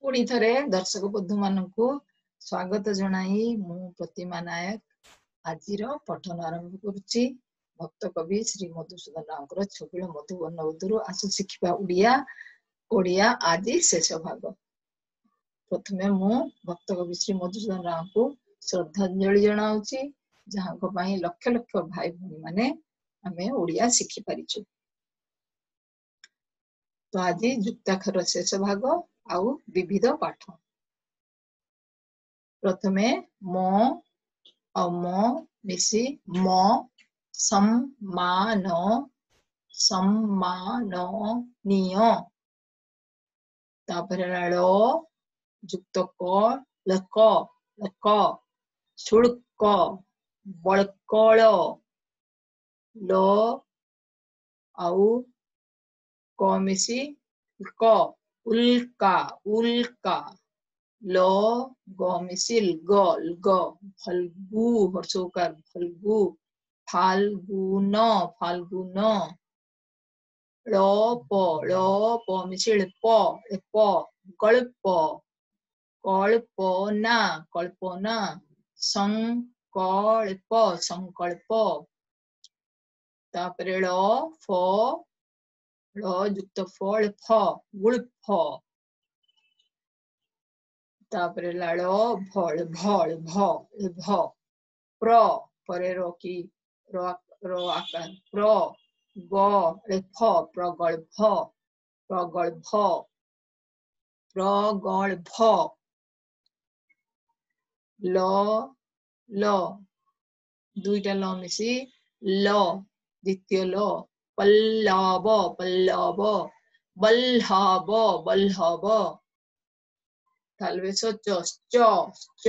पुणी थरे दर्शक बंधु मानकु स्वागत जनाई मु प्रतिमा नायक आजिर पठन आरंभ करुच्ची। भक्त कवि श्री मधुसूदन राव छबिल मधुबन उदरु आसु शिखिबा उड़िया ओडिया आदि शेष भाग। प्रथमे मु भक्त कवि श्री मधुसूदन राव को श्रद्धांजलि जनाउची, जहां को पई लक्ष लक्ष भाई भनी माने हमें ओडिया शिखि परिचु। तो आज युक्ताक्षर शेष भाग आउ विविध पाठ। प्रथमे म और म मिसी म सम्मान सम्माननीय। तापरे ळ युक्त क लक लक शुल्क बळकळ ल आउ क मिसी क उल्का उल्का ल ग मिसिल ग ग फल्गु हर्षोकार फल्गु फाल्गुन फाल्गुन ळ प मिसिल प प कल्प कल्पना कल्पना संकल्प संकल्प। तापरे ळ युक्त फल फ गुल्फ। तापरे लाड़ भल भल भ भ प्र परे रो की रो आकार प्र ग फ प्रगल्भ प्रगल्भ प्रगल्भ। ल ल दुईटा ल मिसी ल द्वितीय ल पल्लव पल्लव बल्लभ बल्लभ। तालबेश च च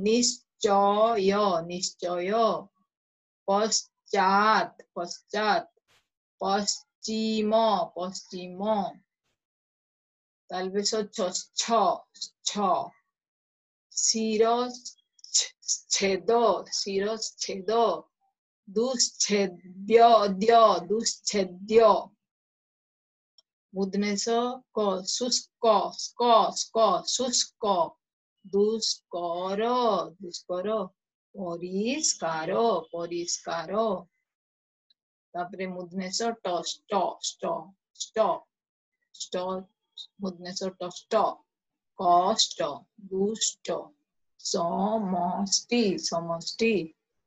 निश्चय निश्चय पश्चात पश्चात पश्चिम पश्चिम। तालबेश छ छ शिरच्छेद शिरच्छेद दुश्छेद्य दुश्छेद्य। मुद्नेश क शुष्क स्क स्क शुष्क दुष्कर दुष्कर परिष्कार परिष्कार। तापरे मुद्नेश ट स्ट स्ट स्ट स्ट मुद्नेश टस्ट कष्ट दुष्ट समष्टि समष्टि।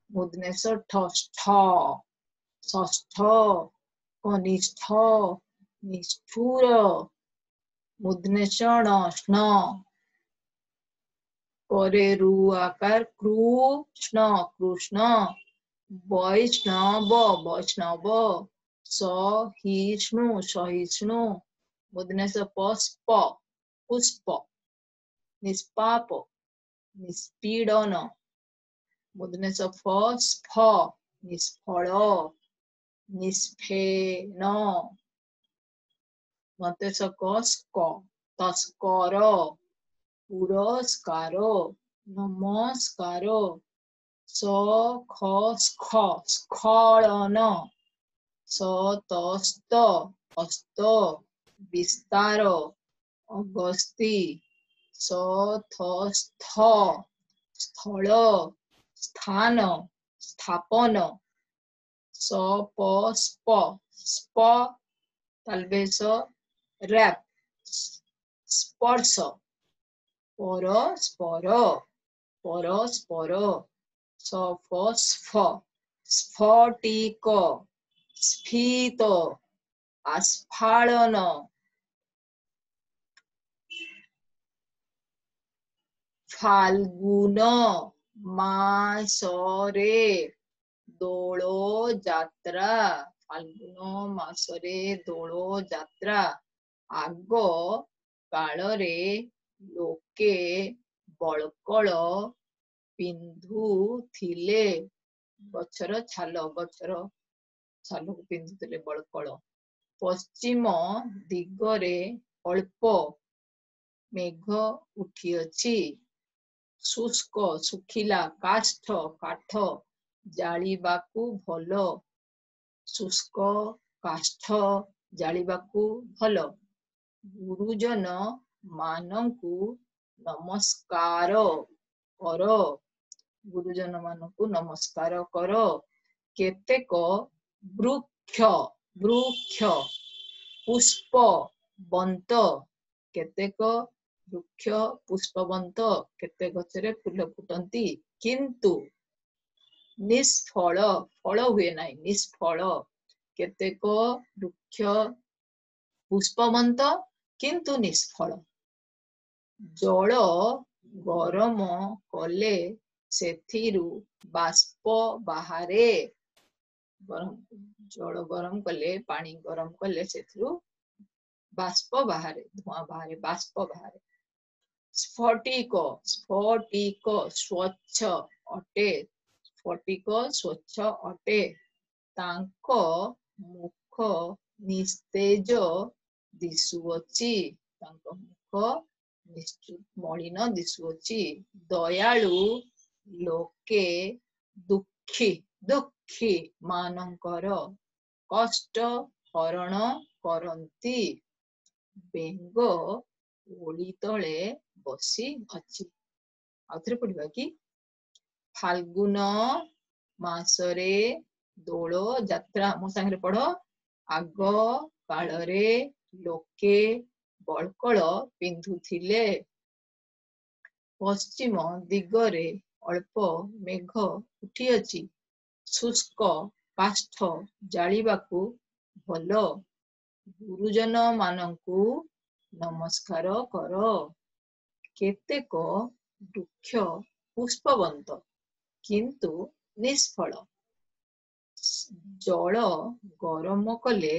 मुद्नेश ठ षष्ठ कनिष्ठ निष्ठुर। मुद्नेशण स्न करे रु आकार कृष्ण कृष्ण वैष्णव वैष्णव सहिष्णु सहिष्णु। मुद्नेश पुष्प पुष्प निष्पाप निष्पीडन। मुद्नेश स्फ निष्फल निष्फेन। मतेश कस्क तस्कर पुरस्कार नमस्कार सख स्ख स्खलन सतस्त अस्त विस्तार अगस्ती सथस्थ स्थल स्थान स्थापन सपस्प स्प। तालबेश रैप स्पर्श परस्पर परस्पर सफस्फ स्फटिक स्फीत आस्फालन। फाल्गुन मासरे दोलो जात्रा फाल्गुन मासरे दोलो जात्रा। आग कालरे लोके बळकळ पिंधुथिले गछर छाल गछर छाल को पिंधुथिले बळकळ। पश्चिम दिगरे अल्प मेघ उठिअछि शुष्क सुखिला काष्ठ काठ जालिबाकू भल शुष्क काष्ठ जालिबाकू भल। गुरुजन ମାନଙ୍କୁ ନମସ୍କାର କର ଗୁରୁଜନ ମାନଙ୍କୁ ନମସ୍କାର କର କେତେକ ବୃକ୍ଷ ବୃକ୍ଷ ପୁଷ୍ପବନ୍ତ କେତେକ ବୃକ୍ଷ ପୁଷ୍ପବନ୍ତ କେତେ ଗଛରେ ଫୁଲ ଫୁଟନ୍ତି କିନ୍ତୁ ନିଷ୍ଫଳ ଫଳ ହୁଏ ନାହିଁ ନିଷ୍ଫଳ କେତେକ ବୃକ୍ଷ ପୁଷ୍ପବନ୍ତ କିନ୍ତୁ ନିଷ୍ଫଳ ଜଳ ଗରମ କଲେ ସେଥିରୁ ବାଷ୍ପ ବାହାରେ ଜଳ ଗରମ କଲେ ପାଣି ଗରମ କଲେ ସେଥିରୁ ବାଷ୍ପ ବାହାରେ ଧୂଆଁ ବାହାରେ ବାଷ୍ପ ବାହାରେ ସ୍ଫଟିକ ସ୍ଫଟିକ ସ୍ୱଚ୍ଛ ଅଟେ ସ୍ଫଟିକ ସ୍ୱଚ୍ଛ ଅଟେ ତାଙ୍କ ମୁଖ ନିସ୍ତେଜ ଦିଶୁଅଛି ତାଙ୍କ ମୁଖ ମଳିନ ଦିଶୁଅଛି ଦୟାଳୁ ଲୋକେ ଦୁଃଖୀ ମାନଙ୍କର କଷ୍ଟ ହରଣ କରନ୍ତି ବେଙ୍ଗ ଓଳି ତଳେ ବସି ଅଛି ଆଉଥରେ ପଢିବା କି ଫାଲ୍ଗୁନ ମାସରେ ଦୋଳ ଯାତ୍ରା ମୋ ସାଙ୍ଗରେ ପଢ ଆଗ କାଳରେ ଲୋକେ ବଳକଳ ପିନ୍ଧୁଥିଲେ ପଶ୍ଚିମ ଦିଗରେ ଅଳ୍ପ ମେଘ ଉଠିଅଛି ଶୁଷ୍କ କାଷ୍ଠ ଜାଳିବାକୁ ଭଲ ଗୁରୁଜନ ମାନଙ୍କୁ ନମସ୍କାର କର କେତେକ ବୃକ୍ଷ ପୁଷ୍ପବନ୍ତ କିନ୍ତୁ ନିଷ୍ଫଳ ଜଳ ଗରମ କଲେ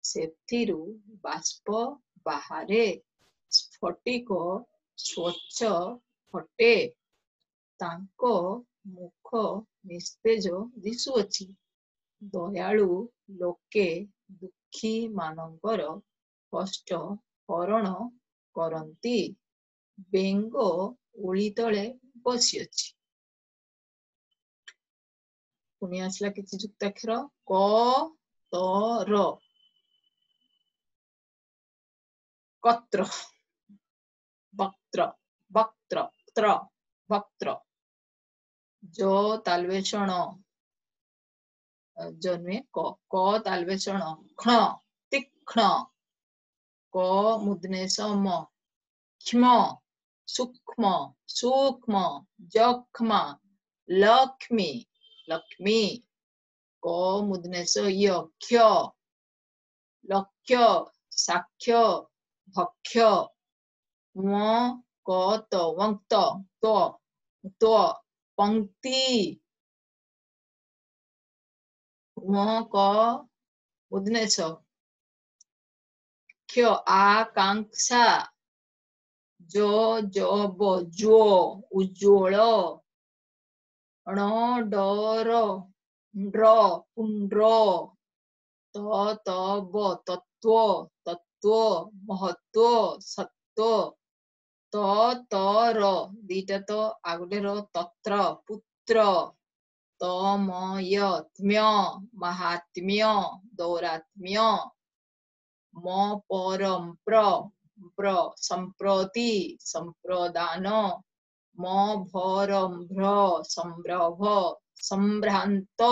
ସେଥିରୁ ବାଷ୍ପ ବାହାରେ ସ୍ଫଟିକ ସ୍ୱଚ୍ଛ ଅଟେ ତାଙ୍କ ମୁଖ ନିସ୍ତେଜ ଦିଶୁଅଛି ଦୟାଳୁ ଲୋକେ ଦୁଃଖୀ ମାନଙ୍କର କଷ୍ଟ ହରଣ କରନ୍ତି ବେଙ୍ଗ ଓଳି ତଳେ ବସିଅଛି ପୁଣି ଆସିଲା କିଛି ଯୁକ୍ତାକ୍ଷର କ ତ ର କତ୍ର ବକ୍ତ୍ର ବକ୍ତ୍ର ତ୍ର ବକ୍ତ୍ର जो तालवेषण जन्मे क तालवेषण क्ष तीक्ष्ण क मुदने सम क्ष्म सूक्ष्म सूक्ष्म जक्ष्म लक्ष्मी लक्ष्मी क मुदने स य क्ष लक्ष्य साक्ष्य भक्ष्य म क त वक्त तो पंक्ति म क मुदने स क्ष आकांक्षा जो जब जो उज्ज्वल ण डर ड्र पुंड्र त तब तत्व तत्व महत्व सत्व त तर दीटा तो आगुटे रो तत्र पुत्र तमयत्म्य महात्म्य दौरात्म्य म परम प्र संप्रति संप्रदान म भरम भ्र संभ्रभ संभ्रांत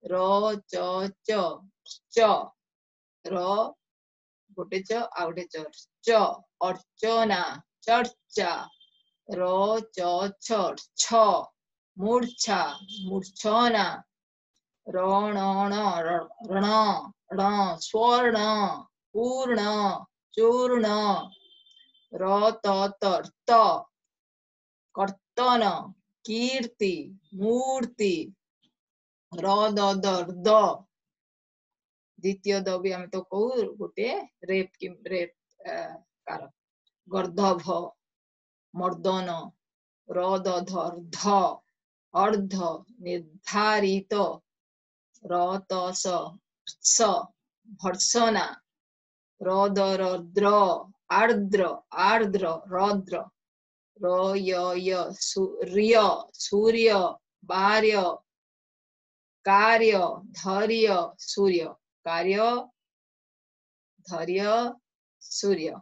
र च र गोटे च आउटे च अर्चना चर्चा र छ मूर्छा मूर्छना रण रण स्वर्ण पूर्ण चूर्ण रत कर्तन कीर्ति मूर्ति रद द्वितीय द भी आम तो कहू गोटे रेप कार गर्दभ मर्दन रदर्ध अर्ध निर्धारित रतस भर्सना रदरद्र आर्द्र आर्द्र रद्र रय सूर्य बार्य कार्य धैर्य सूर्य कार्य धैर्य सूर्य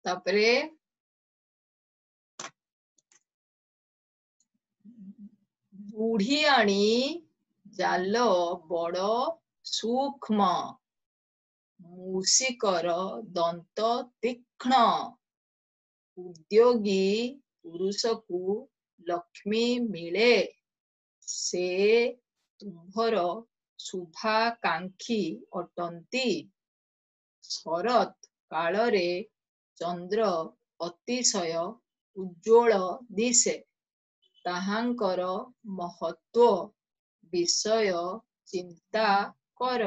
तापरे बुढ़ियाणी जाल बड़ सूक्ष्म मूषिकर दंत तीक्ष्ण उद्योगी पुरुष को लक्ष्मी मिले से तुम्भर शुभाकांक्षी अटंती शरत कालरे चंद्र अतिशय उज्ज्वल दिशे ताहांकर महत्व विषय चिंता कर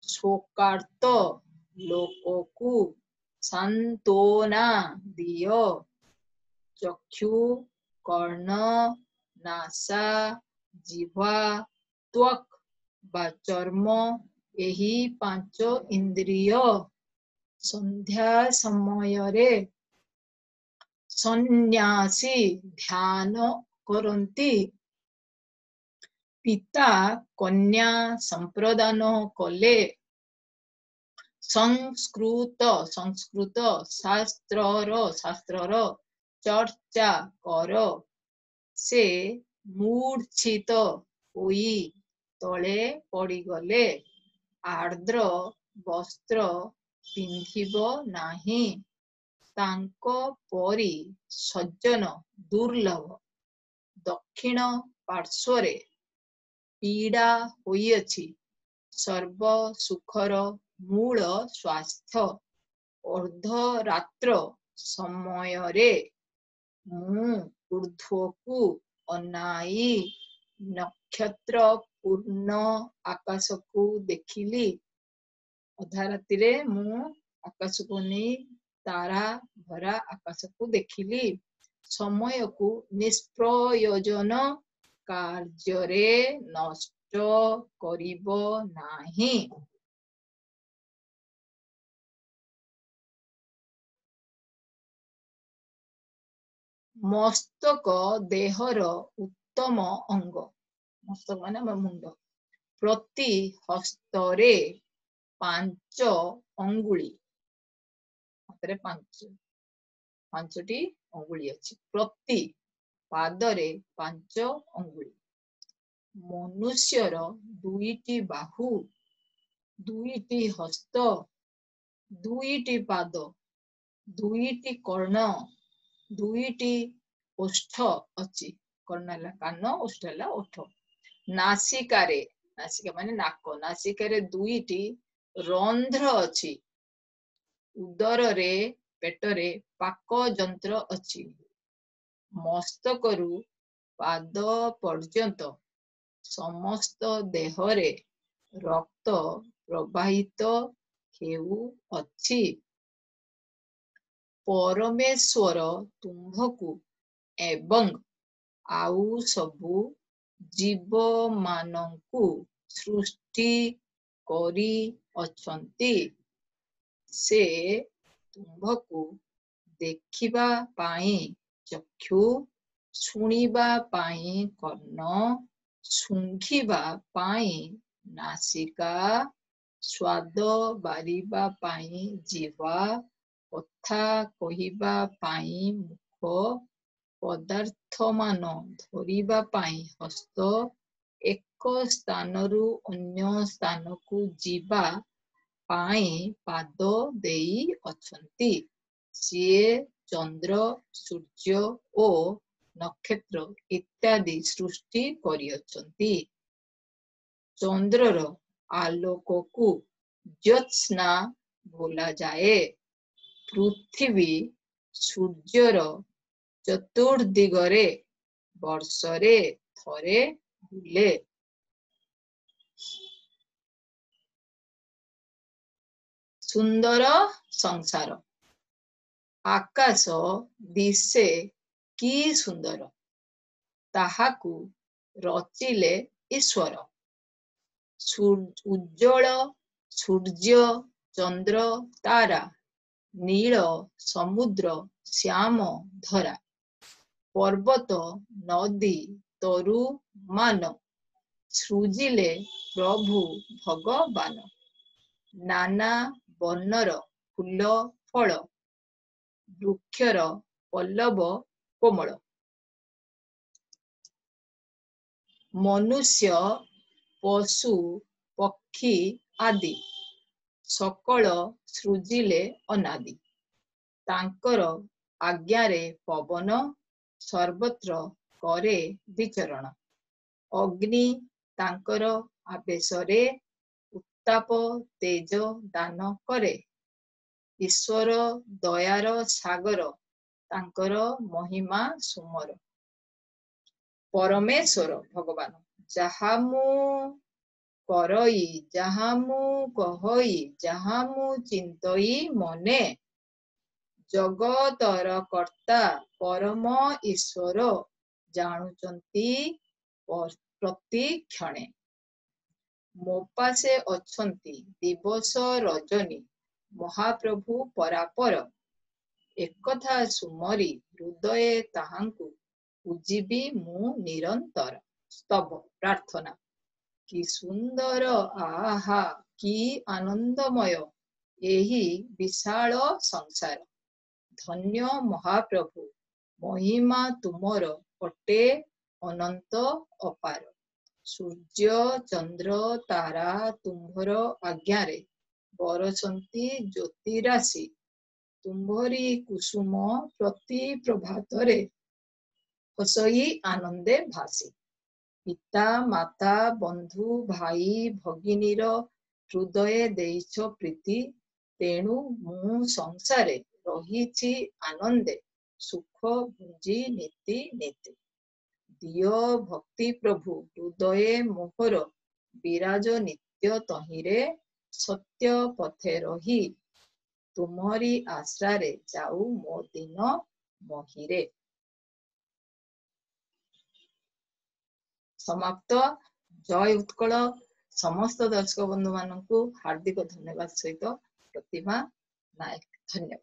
शोकार्त लोककु सांत्वना दियो चक्षु कर्ण नासा जिह्वा त्वक बा चर्म एही पांच इंद्रिय संध्या समय रे सन्यासी ध्यान करंती पिता कन्या संप्रदान कले संस्कृत शास्त्रर चर्चा कर से मूर्छित होई तले पड़ीगले आर्द्र वस्त्र पिंधिब नाही तांको परी सज्जन दुर्लभ दक्षिण पार्श्वरे पीड़ा होइअछि सर्व सुखर मूल स्वास्थ्य अर्धरात्र समय रे मु ऊर्ध्वकु अनाई नक्षत्र पूर्ण आकाश को देखिली अधा राति रे मु आकाश को नहीं तारा भरा आकाश को देखिली समय को निष्प्रयोजन कार्य नष्ट करिब नाही मस्तक देहर उत्तम अंग मस्तक माने मुंड प्रति हस्तरे पांच अंगुली हाथ पांचटी अंगुली अच्छी प्रति पादरे पांच अंगुली मनुष्यर दुईटी बाहु दुईटी हस्त दुईटी पाद दुईटी कर्ण दुईटी ओष्ठ अच्छी कर्ण कान ओष्ठ ओठ नासिकारे नासिका माने नाक नासिकारे दुईटी रंध्र अच्छी उदर रे पेटरे पाक जंत्र अच्छी मस्तकरु पाद पर्यंत समस्त देहरे रक्त प्रवाहित हेउअछि परमेश्वर तुम्भकु एवं आउ सबु जीव मानंकु सृष्टि करी अछंती से तुम्भकु देखिबा पाई चक्षु सुनिबा पाई कर्ण सुंघिबा पाई नासिका स्वाद बारिबा पाई जीवा कथा कहिबा पाई मुख पदार्थ मान धरिबा पाई हस्त एक स्थानरु अन्य स्थान को जीवा पाई पाद देई अछंती सिए चंद्र सूर्य ओ नक्षत्र इत्यादि सृष्टि करी अछंती चंद्रर आलोक को ज्योत्स्ना बोला जाए पृथ्वी सूर्यर चतुर्दिगरे वर्षरे थरे बुले सुंदर संसार आकाश दिशे की सुंदर ताहाकु रचिले ईश्वर उज्जवल सूर्य चंद्र तारा नील समुद्र श्याम धरा पर्वत नदी तरु मान सृजिले प्रभु भगवान नाना वर्णर फूल फल ବୃକ୍ଷର ପଲ୍ଲବ କୋମଳ। ମନୁଷ୍ୟ ପଶୁ ପକ୍ଷୀ ଆଦି ସକଳ ସୃଜିଲେ ଅନାଦି। ତାଙ୍କର ଆଜ୍ଞାରେ ପବନ ସର୍ବତ୍ର କରେ ବିଚରଣ। ଅଗ୍ନି ତାଙ୍କର ଆବେଶରେ ଉତ୍ତାପ ତେଜ ଦାନ କରେ। ଈଶ୍ୱର ଦୟାର ସାଗର ତାଙ୍କର ମହିମା ସୁମର। ପରମେଶ୍ୱର ଭଗବାନ ଯାହା ମୁଁ କରଇ ଯାହା ମୁଁ କହଇ ଯାହା ମୁଁ ଚିନ୍ତଇ ମନେ। ଜଗତର କର୍ତ୍ତା ପରମ ଈଶ୍ୱର ଜାଣୁଛନ୍ତି ପ୍ରତି କ୍ଷଣେ। ମୋ ପାଶେ ଅଛନ୍ତି ଦିବସ ରଜନୀ ମହାପ୍ରଭୁ ପରାପର। ଏକଥା ସୁମରି ହୃଦୟେ ତାହାଙ୍କୁ ପୂଜିବି ମୁଁ ନିରନ୍ତର। ସ୍ତବ ପ୍ରାର୍ଥନା। କି ସୁନ୍ଦର ଆହା କି ଆନନ୍ଦମୟ ଏହି ବିଶାଳ ସଂସାର। ଧନ୍ୟ ମହାପ୍ରଭୁ ମହିମା ତୁମର ଅଟେ ଅନନ୍ତ ଅପାର। ସୂର୍ଯ୍ୟ ଚନ୍ଦ୍ର ତାରା ତୁମ୍ଭର ଆଜ୍ଞାରେ ବରସନ୍ତି ଜ୍ୟୋତି ରାଶି। ତୁମ୍ଭରି କୁସୁମ ପ୍ରତି ପ୍ରଭାତରେ ହସଇ ଆନନ୍ଦେ ଭାସି। ପିତା ମାତା ବନ୍ଧୁ ଭାଇ ଭଗିନୀର ହୃଦୟେ ଦେଇଛ ପ୍ରୀତି। ତେଣୁ ମୁଁ ସଂସାରେ ରହିଛି ଆନନ୍ଦେ ସୁଖ ଭୁଞ୍ଜି ନୀତି ନୀତି। ଦିଅ ଭକ୍ତି ପ୍ରଭୁ ହୃଦୟେ ମୋହର ବିରାଜ ନିତ୍ୟ ତହିଁରେ। ସତ୍ୟ ପଥେ ରହି ତୁମରି ଆଶ୍ରାରେ ଯାଉ ମୋ ଦିନ ମହିରେ। ସମାପ୍ତ। ଜୟ ଉତ୍କଳ। ସମସ୍ତ ଦର୍ଶକ ବନ୍ଧୁ ମାନଙ୍କୁ ହାର୍ଦ୍ଦିକ ଧନ୍ୟବାଦ ସହିତ ପ୍ରତିମା ନାୟକ। ଧନ୍ୟବାଦ।